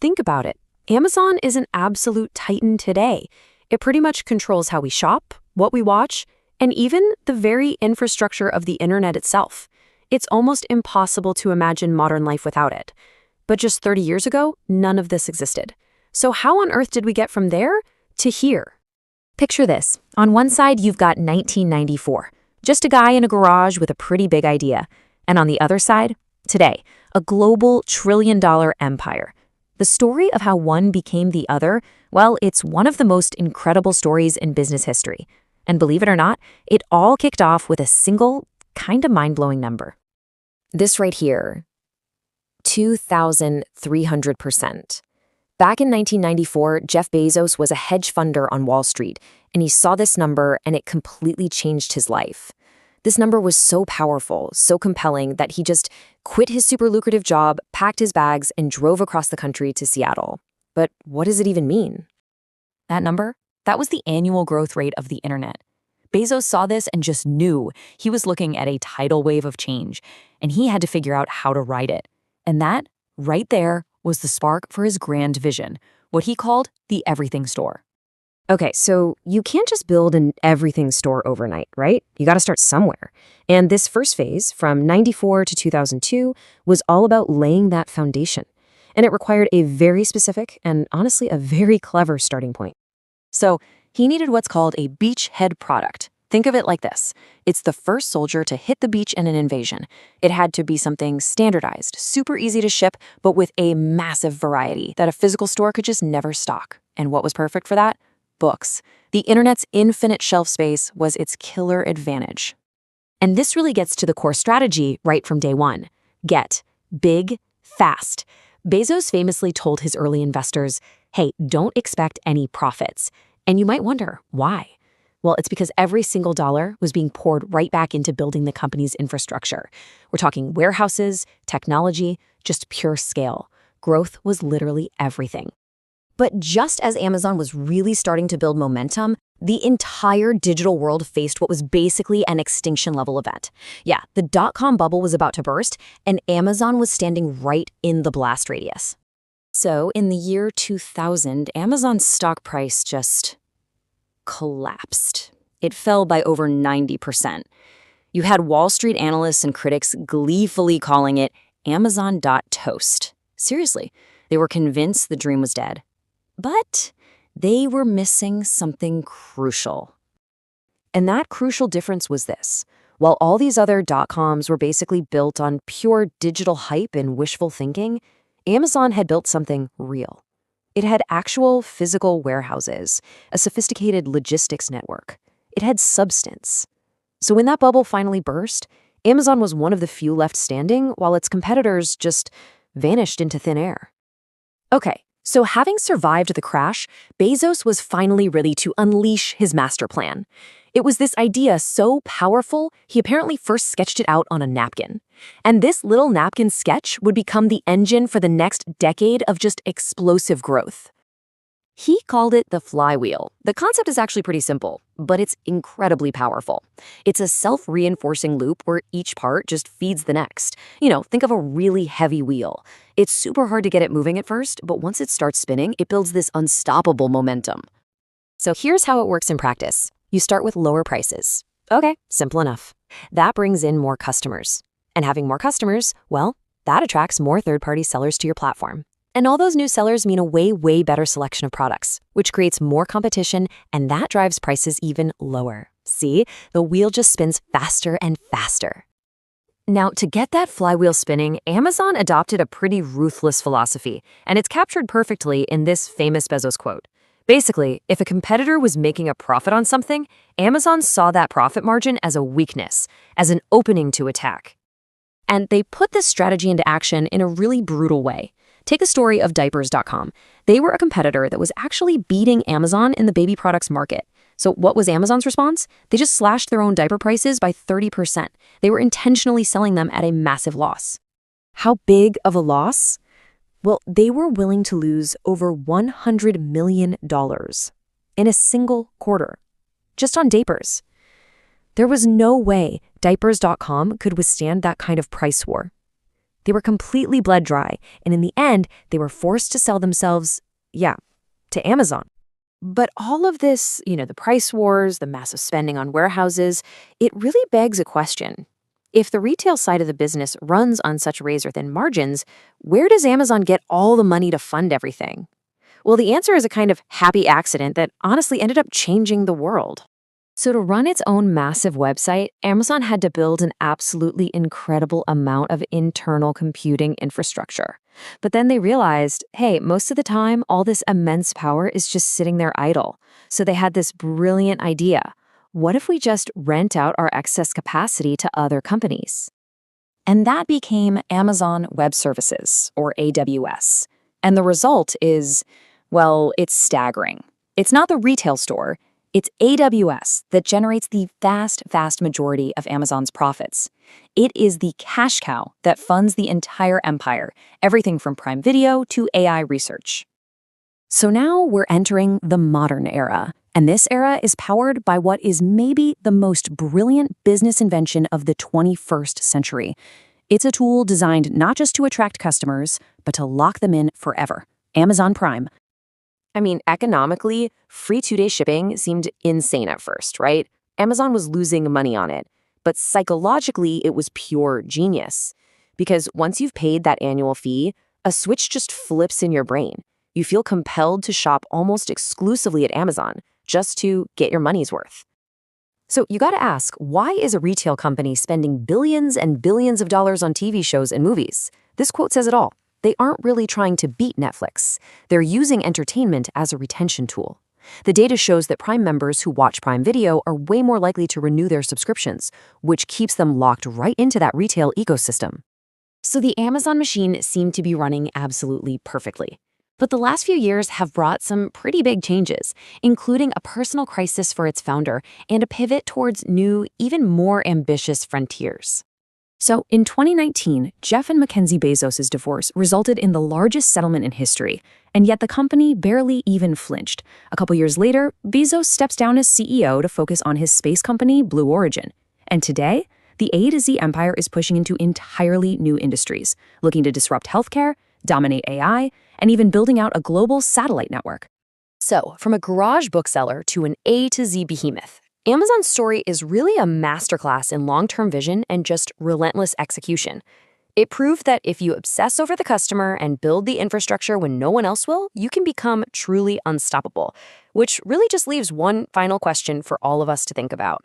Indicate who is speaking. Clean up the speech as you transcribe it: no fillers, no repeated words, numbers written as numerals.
Speaker 1: Think about it. Amazon is an absolute titan today. It pretty much controls how we shop, what we watch, and even the very infrastructure of the internet itself. It's almost impossible to imagine modern life without it. But just 30 years ago, none of this existed. So how on earth did we get from there to here?
Speaker 2: Picture this. On one side, you've got 1994, just a guy in a garage with a pretty big idea. And on the other side, today, a global trillion-dollar empire. The story of how one became the other, well, it's one of the most incredible stories in business history. And believe it or not, it all kicked off with a single, kind of mind-blowing number. This right here, 2,300%. Back in 1994, Jeff Bezos was a hedge funder on Wall Street, and he saw this number and it completely changed his life. This number was so powerful, so compelling that he just quit his super lucrative job, packed his bags, and drove across the country to Seattle. But what does it even mean?
Speaker 3: That number? That was the annual growth rate of the internet. Bezos saw this and just knew he was looking at a tidal wave of change, and he had to figure out how to ride it. And that, right there, was the spark for his grand vision, what he called the everything store.
Speaker 2: Okay, so you can't just build an everything store overnight, right? You got to start somewhere. And this first phase, from 94 to 2002, was all about laying that foundation. And it required a very specific and honestly a very clever starting point.
Speaker 3: So he needed what's called a beachhead product. Think of it like this. It's the first soldier to hit the beach in an invasion. It had to be something standardized, super easy to ship, but with a massive variety that a physical store could just never stock. And what was perfect for that? Books. The internet's infinite shelf space was its killer advantage.
Speaker 2: And this really gets to the core strategy right from day one. Get big, fast. Bezos famously told his early investors, hey, don't expect any profits. And you might wonder, why? Well, it's because every single dollar was being poured right back into building the company's infrastructure. We're talking warehouses, technology, just pure scale. Growth was literally everything. But just as Amazon was really starting to build momentum, the entire digital world faced what was basically an extinction-level event. Yeah, the dot-com bubble was about to burst, and Amazon was standing right in the blast radius. So in the year 2000, Amazon's stock price just collapsed. It fell by over 90%. You had Wall Street analysts and critics gleefully calling it Amazon.toast. Seriously, they were convinced the dream was dead. But they were missing something crucial. And that crucial difference was this. While all these other dot-coms were basically built on pure digital hype and wishful thinking, Amazon had built something real. It had actual physical warehouses, a sophisticated logistics network. It had substance. So when that bubble finally burst, Amazon was one of the few left standing, while its competitors just vanished into thin air. Okay, so having survived the crash, Bezos was finally ready to unleash his master plan. It was this idea so powerful, he apparently first sketched it out on a napkin. And this little napkin sketch would become the engine for the next decade of just explosive growth. He called it the Flywheel. The concept is actually pretty simple, but it's incredibly powerful. It's a self-reinforcing loop where each part just feeds the next. Think of a really heavy wheel. It's super hard to get it moving at first, but once it starts spinning, it builds this unstoppable momentum. So here's how it works in practice. You start with lower prices. Okay, simple enough. That brings in more customers. And having more customers, well, that attracts more third-party sellers to your platform. And all those new sellers mean a way better selection of products, which creates more competition, and that drives prices even lower. See, the wheel just spins faster and faster. Now, to get that flywheel spinning, Amazon adopted a pretty ruthless philosophy, and it's captured perfectly in this famous Bezos quote. Basically, if a competitor was making a profit on something, Amazon saw that profit margin as a weakness, as an opening to attack. And they put this strategy into action in a really brutal way. Take the story of diapers.com. They were a competitor that was actually beating Amazon in the baby products market. So what was Amazon's response? They just slashed their own diaper prices by 30%. They were intentionally selling them at a massive loss. How big of a loss? Well, they were willing to lose over $100 million in a single quarter, just on diapers. There was no way diapers.com could withstand that kind of price war. They were completely bled dry, and in the end, they were forced to sell themselves, to Amazon. But all of this, the price wars, the massive spending on warehouses, it really begs a question. If the retail side of the business runs on such razor-thin margins, where does Amazon get all the money to fund everything? Well, the answer is a kind of happy accident that honestly ended up changing the world. So to run its own massive website, Amazon had to build an absolutely incredible amount of internal computing infrastructure. But then they realized, hey, most of the time, all this immense power is just sitting there idle. So they had this brilliant idea. What if we just rent out our excess capacity to other companies? And that became Amazon Web Services, or AWS. And the result is, well, it's staggering. It's not the retail store. It's AWS that generates the vast majority of Amazon's profits. It is the cash cow that funds the entire empire, everything from Prime Video to AI research. So now we're entering the modern era, and this era is powered by what is maybe the most brilliant business invention of the 21st century. It's a tool designed not just to attract customers, but to lock them in forever. Amazon Prime. I mean, economically, free 2-day shipping seemed insane at first, right? Amazon was losing money on it. But psychologically, it was pure genius. Because once you've paid that annual fee, a switch just flips in your brain. You feel compelled to shop almost exclusively at Amazon, just to get your money's worth. So you gotta ask, why is a retail company spending billions and billions of dollars on TV shows and movies? This quote says it all. They aren't really trying to beat Netflix. They're using entertainment as a retention tool. The data shows that Prime members who watch Prime Video are way more likely to renew their subscriptions, which keeps them locked right into that retail ecosystem. So the Amazon machine seemed to be running absolutely perfectly. But the last few years have brought some pretty big changes, including a personal crisis for its founder and a pivot towards new, even more ambitious frontiers. So in 2019, Jeff and Mackenzie Bezos' divorce resulted in the largest settlement in history, and yet the company barely even flinched. A couple years later, Bezos steps down as CEO to focus on his space company, Blue Origin. And today, the A to Z empire is pushing into entirely new industries, looking to disrupt healthcare, dominate AI, and even building out a global satellite network. So, from a garage bookseller to an A to Z behemoth, Amazon's story is really a masterclass in long-term vision and just relentless execution. It proved that if you obsess over the customer and build the infrastructure when no one else will, you can become truly unstoppable, which really just leaves one final question for all of us to think about.